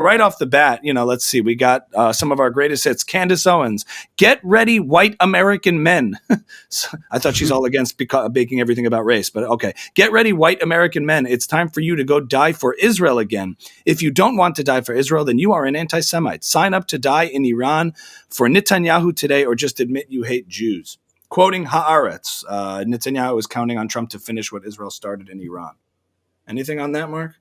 right off the bat, let's see. We got some of our greatest hits. Candace Owens, get ready, white American men. So, I thought she's all against making everything about race, but okay. Get ready, white American men. It's time for you to go die for Israel again. If you don't want to die for Israel, then you are an anti-Semite. Sign up to die in Iran for Netanyahu today, or just admit you hate Jews. Quoting Haaretz, Netanyahu is counting on Trump to finish what Israel started in Iran. Anything on that, Mark?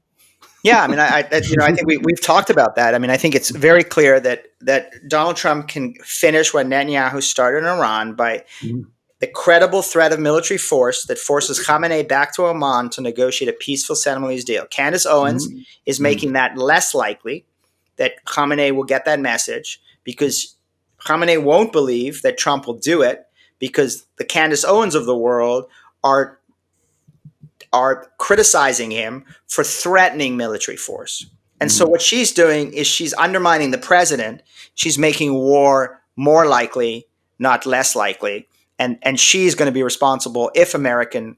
Yeah, I mean, I think we've talked about that. I mean, I think it's very clear that Donald Trump can finish what Netanyahu started in Iran by the credible threat of military force that forces Khamenei back to Oman to negotiate a peaceful Senegalese deal. Candace Owens is making that less likely that Khamenei will get that message, because Khamenei won't believe that Trump will do it, because the Candace Owens of the world are criticizing him for threatening military force. And so what she's doing is she's undermining the president. She's making war more likely, not less likely. And she's going to be responsible if American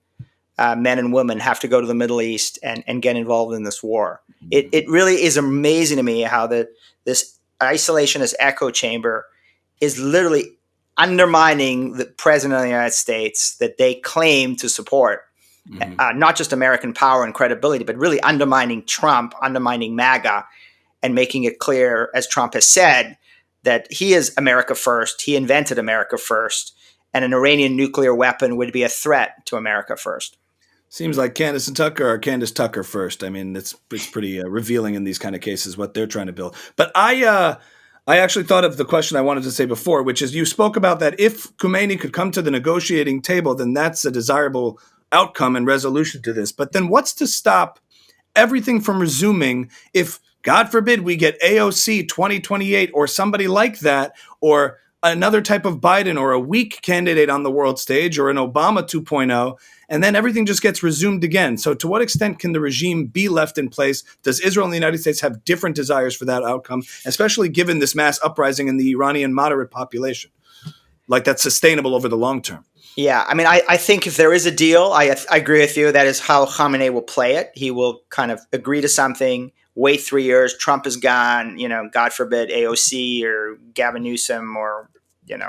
men and women have to go to the Middle East and get involved in this war. It really is amazing to me how this isolationist echo chamber is literally undermining the president of the United States that they claim to support. Not just American power and credibility, but really undermining Trump, undermining MAGA, and making it clear, as Trump has said, that he is America first. He invented America first, and an Iranian nuclear weapon would be a threat to America first. Seems like Candace and Tucker are Candace Tucker first. I mean, it's pretty revealing in these kind of cases what they're trying to build. But I actually thought of the question I wanted to say before, which is you spoke about that if Khomeini could come to the negotiating table, then that's a desirable outcome and resolution to this. But then what's to stop everything from resuming if, God forbid, we get AOC 2028 or somebody like that, or another type of Biden or a weak candidate on the world stage, or an Obama 2.0, and then everything just gets resumed again. So to what extent can the regime be left in place? Does Israel and the United States have different desires for that outcome, especially given this mass uprising in the Iranian moderate population? Like that's sustainable over the long term? Yeah, I mean, I think if there is a deal, I agree with you. That is how Khamenei will play it. He will kind of agree to something, wait 3 years, Trump is gone, God forbid, AOC or Gavin Newsom or,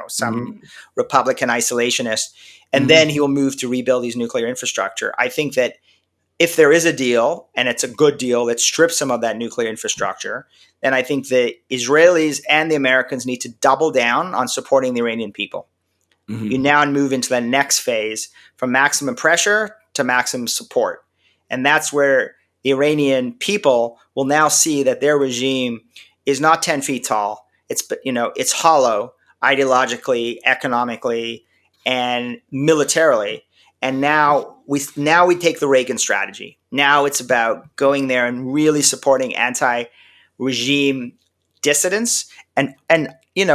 some Republican isolationist. And then he will move to rebuild his nuclear infrastructure. I think that if there is a deal, and it's a good deal that strips some of that nuclear infrastructure, then I think the Israelis and the Americans need to double down on supporting the Iranian people. You now move into the next phase from maximum pressure to maximum support. And that's where the Iranian people will now see that their regime is not 10 feet tall. It's hollow ideologically, economically, and militarily. And now we take the Reagan strategy. Now it's about going there and really supporting anti-regime dissidents and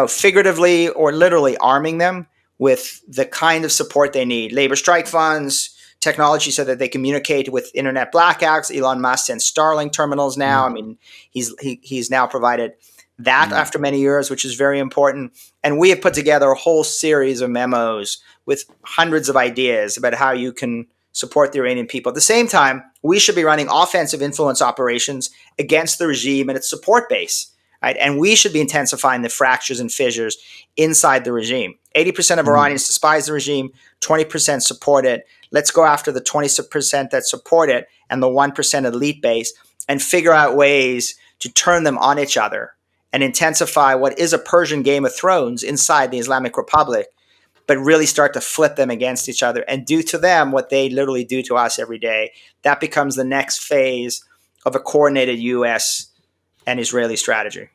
figuratively or literally arming them with the kind of support they need. Labor strike funds, technology so that they communicate with internet blackouts. Elon Musk sends Starlink terminals now. I mean, he's now provided that after many years, which is very important. And we have put together a whole series of memos with hundreds of ideas about how you can support the Iranian people. At the same time, we should be running offensive influence operations against the regime and its support base. Right? And we should be intensifying the fractures and fissures inside the regime. 80% of Iranians despise the regime, 20% support it. Let's go after the 20% that support it and the 1% elite base and figure out ways to turn them on each other and intensify what is a Persian Game of Thrones inside the Islamic Republic, but really start to flip them against each other and do to them what they literally do to us every day. That becomes the next phase of a coordinated U.S. and Israeli strategy.